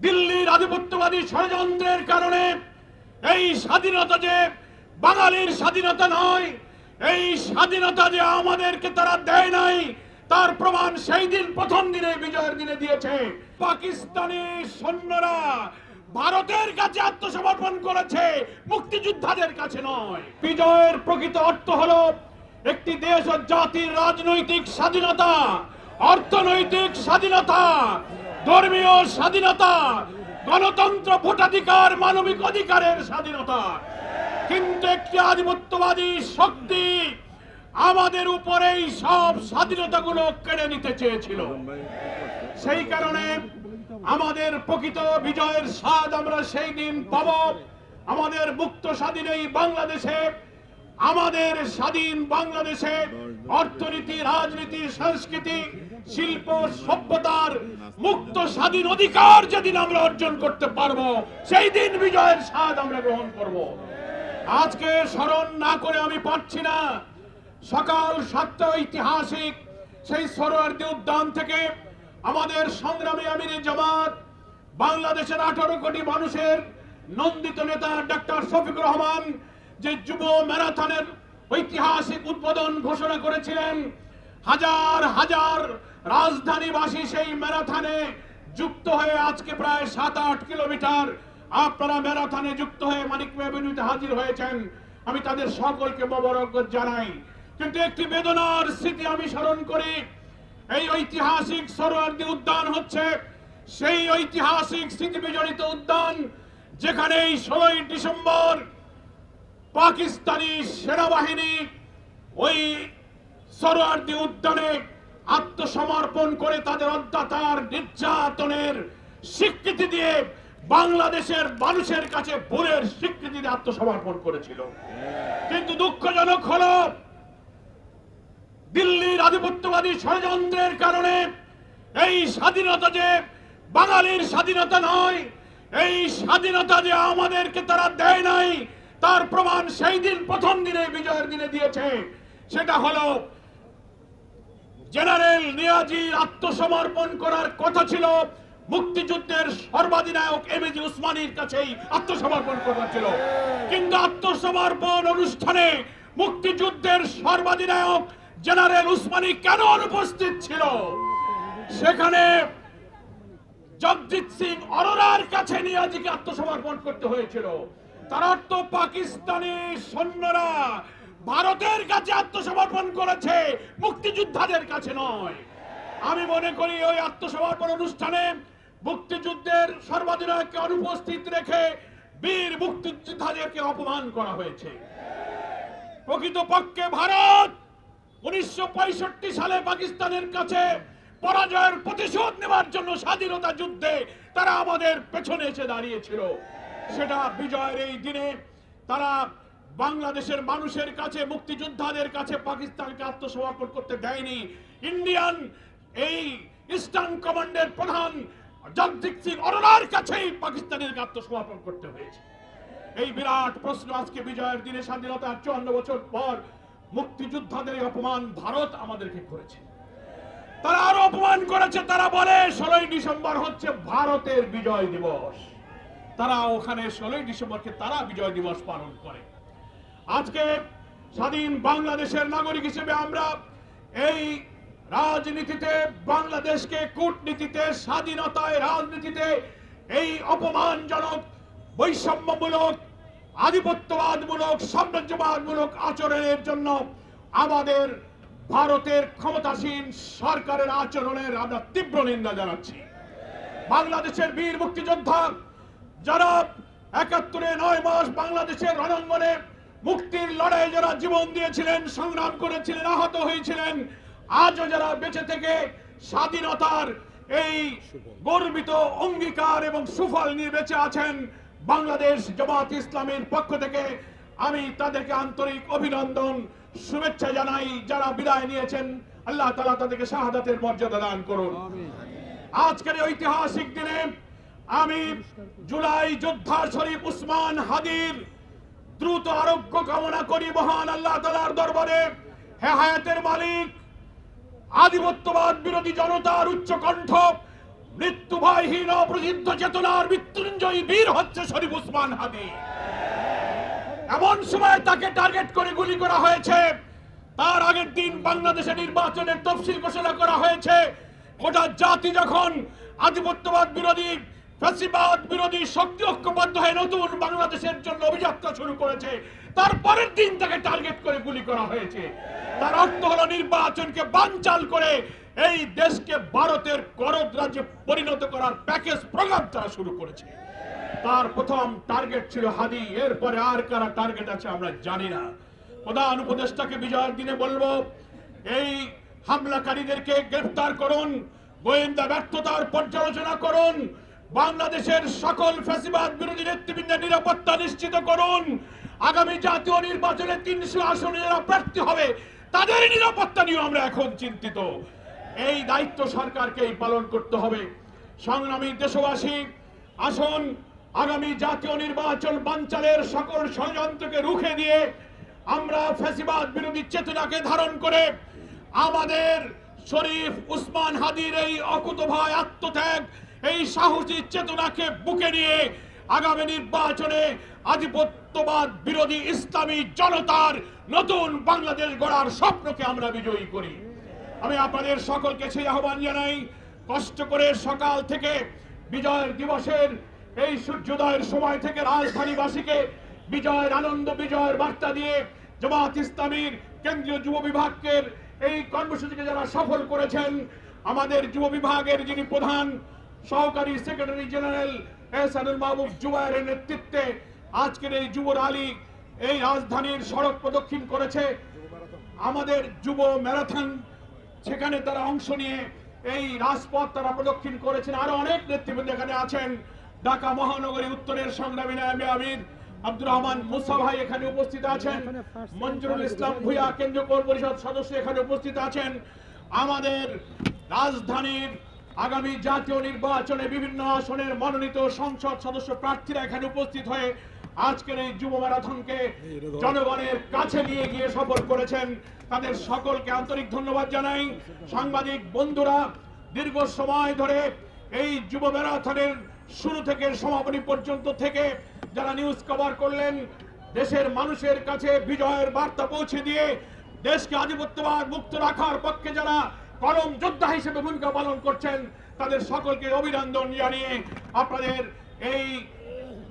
দিল্লির আধিপত্যবাদী ষড়যন্ত্রের কারণে এই স্বাধীনতা যে বাঙালির স্বাধীনতা নয়, এই স্বাধীনতা যে আমাদেরকে তারা দেয় নাই, তার প্রমাণ সেই দিন প্রথম দিনে বিজয়ের দিনে দিয়েছে। পাকিস্তানি সৈন্যরা ভারতের কাছে আত্মসমর্পণ করেছে, মুক্তিযোদ্ধাদের কাছে নয়। বিজয়ের প্রকৃত অর্থ হলো একটি দেশ ও জাতির রাজনৈতিক স্বাধীনতা, অর্থনৈতিক স্বাধীনতা, ধর্মীয় স্বাধীনতা, গণতন্ত্র, ভোটাধিকার, মানবিক অধিকারের স্বাধীনতা। কিন্তু একটি আধিপত্যবাদী শক্তি আমাদের উপরেই সব স্বাধীনতাগুলো কেড়ে নিতে চেয়েছিল। সেই কারণে আমাদের প্রকৃত বিজয়ের স্বাদ আমরা সেই দিন পাব আমাদের মুক্ত স্বাধীন এই বাংলাদেশে। আমাদের স্বাধীন বাংলাদেশে অর্থনীতি, রাজনীতি, সংস্কৃতি, শিল্প, সভ্যতার মুক্ত স্বাধীন অধিকার যেদিন আমরা অর্জন করতে পারবো, সেই দিন বিজয়ের স্বাদ আমরা গ্রহণ করব। আজকে স্মরণ না করে আমি পারছি না। সকাল 7টা ঐতিহাসিক সেই সোহরাওয়ার্দী উদ্যান থেকে আমাদের সংগ্রামী আমিরে জামাত, বাংলাদেশের 18 কোটি মানুষের নন্দিত নেতা ডক্টর শফিকুর রহমান যে যুব ম্যারাথনের ঐতিহাসিক উদ্বোধন ঘোষণা করেছিলেন, হাজার হাজার রাজধানীবাসী সেই ম্যারাথনে যুক্ত হয়ে আজকে প্রায় 7-8 কিলোমিটার আপনারা ম্যারাথনে যুক্ত হয়ে মানিক এভিনিউতে হাজির হয়েছেন। আমি তাদের সকলকে মোবারকবাদ জানাই। কিন্তু একটি বেদনার স্মৃতি আমি স্মরণ করি। এই ঐতিহাসিক সোহরাওয়ার্দী উদ্যান হচ্ছে সেই ঐতিহাসিক স্মৃতি বিজড়িত উদ্যান যেখানে 16ই ডিসেম্বর পাকিস্তানি সেনাবাহিনী ওই সোহরাওয়ার্দী উদ্যানে আত্মসমর্পণ করে তাদের অত্যাচার নির্যাতনের স্বীকৃতি দিয়ে বাংলাদেশের মানুষের কাছে ভুলের স্বীকৃতি দিয়ে আত্মসমর্পণ করেছিল। কিন্তু দুঃখজনক হলো দিল্লির আধিপত্যবাদী ষড়যন্ত্রের কারণে এই স্বাধীনতা যে বাঙালির স্বাধীনতা নয়, এই স্বাধীনতা যে আমাদেরকে তারা দেয় নাই, তার প্রমাণ সেই দিন প্রথম দিনে বিজয়ের দিনে দিয়েছে। সেটা হলো জেনারেল নিয়াজির আত্মসমর্পণ করার কথা ছিল, মুক্তিযুদ্ধের সর্বাধিনায়ক এমএজি উসমানীর কাছেই আত্মসমর্পণ করা ছিল। কিন্তু আত্মসমর্পণ অনুষ্ঠানে মুক্তিযুদ্ধের সর্বাধিনায়ক জেনারেল উসমানী কেন অনুপস্থিত ছিল? সেখানে জগজিৎ সিং অরোরার কাছে নিয়াজিকে আত্মসমর্পণ করতে হয়েছিল। তার অর্থ পাকিস্তানি সৈন্যরা ভারতের কাছে আত্মসমর্পণ করেছে, মুক্তিযোদ্ধাদের কাছে নয়। আমি মনে করি ওই আত্মসমর্পণ অনুষ্ঠানে মুক্তিযুদ্ধের সর্বাধিনায়ককে অনুপস্থিত রেখে বীর মুক্তিযোদ্ধাদেরকে অপমান করা হয়েছে। প্রকৃতপক্ষে ভারত 1965 সালে পাকিস্তানের কাছে পরাজয়ের প্রতিশোধ নেওয়ার জন্য স্বাধীনতা যুদ্ধে তারা আমাদের পেছনে এসে দাঁড়িয়েছিল। সেটা বিজয়ের এই দিনে তারা বাংলাদেশের মানুষের কাছে, মুক্তিযোদ্ধাদের কাছে পাকিস্তানকে আত্মসমর্পণ করতে দেয়নি। ইন্ডিয়ান এই ইস্টার্ন কমান্ডের প্রধান জগজিৎ সিং অরোরার কাছেই পাকিস্তানের আত্মসমর্পণ করতে হয়েছে। এই বিরাট প্রশ্ন আজকে বিজয়ের দিনে, স্বাধীনতার 54 বছর পর মুক্তিযোদ্ধাদের অপমান ভারত আমাদেরকে করেছে। তারা আরো অপমান করেছে। তারা বলে 16ই ডিসেম্বর হচ্ছে ভারতের বিজয় দিবস। তারা ওখানে 16ই ডিসেম্বরকে তারা বিজয় দিবস পালন করে। আজকে স্বাধীন বাংলাদেশের নাগরিক হিসেবে আমরা এই রাজনীতিতে, বাংলাদেশকে কূটনীতিতে, স্বাধীনতায়, রাজনীতিতে এই অপমানজনক, বৈষম্যমূলক, আধিপত্যবাদমূলক, সাম্রাজ্যবাদমূলক আচরণের জন্য আমাদের ভারতের ক্ষমতাসীন সরকারের আচরণের আমরা তীব্র নিন্দা জানাচ্ছি। বাংলাদেশের বীর মুক্তিযোদ্ধা যারা 71-এ 9 মাস বাংলাদেশের রণাঙ্গনে মুক্তির লড়াইয়ে যারা জীবন দিয়েছিলেন, সংগ্রাম করেছিলেন, আহত হয়েছিলেন, আজও যারা বেঁচে থেকে স্বাধীনতার এই গর্বিত অঙ্গীকার এবং সুফল নিয়ে বেঁচে আছেন, বাংলাদেশ জামাত ইসলামের পক্ষ থেকে আমি তাদেরকে আন্তরিক অভিনন্দন, শুভেচ্ছা জানাই। যারা বিদায় নিয়েছেন, আল্লাহ তাআলা তাদেরকে শাহাদাতের মর্যাদা দান করুন। আজকের ঐতিহাসিক দিনে আমি জুলাই যোদ্ধা শরীফ উসমান হাদির দ্রুত আরোগ্য কামনা করি মহান আল্লাহ তাআলার দরবারে। হে হায়াতের মালিক, আধিপত্যবাদ বিরোধী জনতার উচ্চ কণ্ঠ মৃত্যু ভয়হীন অপ্রজিদ্ধ চেতনার মৃত্যুঞ্জয়ী বীর হচ্ছে শরীফ উসমান হাদী। এমন সময় তাকে টার্গেট করে গুলি করা হয়েছে, তার আগের দিন বাংলাদেশের নির্বাচনের তফসিল ঘোষণা করা হয়েছে। গোটা জাতি যখন আধিপত্যবাদ বিরোধী, ফ্যাসিবাদ বিরোধী শক্তি ঐক্যবদ্ধ হয়ে নতুন বাংলাদেশের জন্য অভিযাত্রা শুরু করেছে, তারপরের দিন তাকে টার্গেট করে গুলি করা হয়েছে। তার অর্থ হলো নির্বাচনকে বানচাল করে এই দেশকে ভারতের করদ রাজ্যে পরিণত করার প্যাকেজ প্রোগ্রাম তারা শুরু করেছে। তার প্রথম টার্গেট ছিল হাদি, এরপরে আর কারা টার্গেট আছে আমরা জানি না। প্রধান উপদেষ্টাকে বিজয়ের দিনে বলবো, এই হামলাকারীদেরকে গ্রেফতার করুন, গোয়েন্দা ব্যর্থতার পর্যালোচনা করুন, বাংলাদেশের সকল ফ্যাসিবাদ বিরোধী নেতৃবৃন্দের নিরাপত্তা নিশ্চিত করুন, আগামী জাতীয় নির্বাচনে 300 আসনে যারা প্রার্থী হবে তাদের নিরাপত্তা নিয়ে আমরা এখন চিন্তিত। এই দায়িত্ব সরকারকেই পালন করতে হবে। সংগ্রামী দেশবাসী, আসুন আগামী জাতীয় নির্বাচন বানচালের সকল ষড়যন্ত্রকে রুখে দিয়ে আমরা ফ্যাসিবাদ বিরোধী চেতনাকে ধারণ করে আমাদের শরীফ উসমান হাদীর এই অকুতোভয় আত্মত্যাগ, এই সাহসী চেতনাকে বুকে নিয়ে আগামী নির্বাচনে আধিপত্যবাদ বিরোধী ইসলামী জনতার নতুন বাংলাদেশ গড়ার স্বপ্নকে আমরা বিজয়ী করি। আমি আপনাদের সকলকে সেই আহ্বান জানাই, কষ্ট করে সকাল থেকে বিজয়ের দিবসের এই সূর্যোদয়ের সময় থেকে রাজধানীবাসীকে বিজয়ের আনন্দ, বিজয়ের বার্তা দিয়ে জামাত ইসলামীর কেন্দ্রীয় যুব বিভাগের এই কর্মসূচিকে যারা সফল করেছেন, আমাদের যুব বিভাগের যিনি প্রধান সহকারী সেক্রেটারি জেনারেল এহসানুল মাহবুব জুবায়ের নেতৃত্বে আজকের এই যুব র্যালি এই রাজধানীর সড়ক প্রদক্ষিণ করেছে। আমাদের যুব ম্যারাথন, সেখানে তারা অংশ নিয়ে এই রাজপথ তারা প্রদক্ষিণ করেছেন। আরো অনেক নেতৃবৃন্দ এখানে আছেন। ঢাকা মহানগরী উত্তরের সংগ্রামী নায়েবে আমির আব্দুর রহমান মুসা ভাই এখানে উপস্থিত আছেন। মঞ্জুরুল ইসলাম ভুঁইয়া কেন্দ্রীয় কোর পরিষদ সদস্য এখানে উপস্থিত আছেন। আমাদের রাজধানীর আগামী জাতীয় নির্বাচনে বিভিন্ন আসনের মনোনীত সংসদ সদস্য প্রার্থীরা এখানে উপস্থিত হয়ে আজকের এই যুব ম্যারাথনকে জনগণের কাছে নিয়ে গিয়ে সফল করেছেন। তাদের সকলকে আন্তরিক ধন্যবাদ জানাই। সাংবাদিক বন্ধুরা, দীর্ঘ সময় ধরে এই যুব ম্যারাথনের শুরু থেকে সমাপনী পর্যন্ত থেকে যারা নিউজ কভার করলেন, দেশের মানুষের কাছে বিজয়ের বার্তা পৌঁছে দিয়ে দেশকে আধিপত্যবাদ মুক্ত রাখার পক্ষে যারা কলম যোদ্ধা হিসেবে ভূমিকা পালন করছেন, তাদের সকলকে অভিনন্দন জানিয়ে আপনাদের এই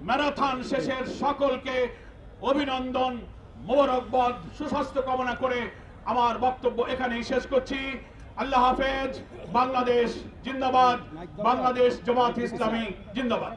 ম্যারাথন শেষের সকলকে অভিনন্দন, মোবারকবাদ, সুস্বাস্থ্য কামনা করে আমার বক্তব্য এখানেই শেষ করছি। আল্লাহ হাফেজ। বাংলাদেশ জিন্দাবাদ। বাংলাদেশ জামাত ইসলামী জিন্দাবাদ।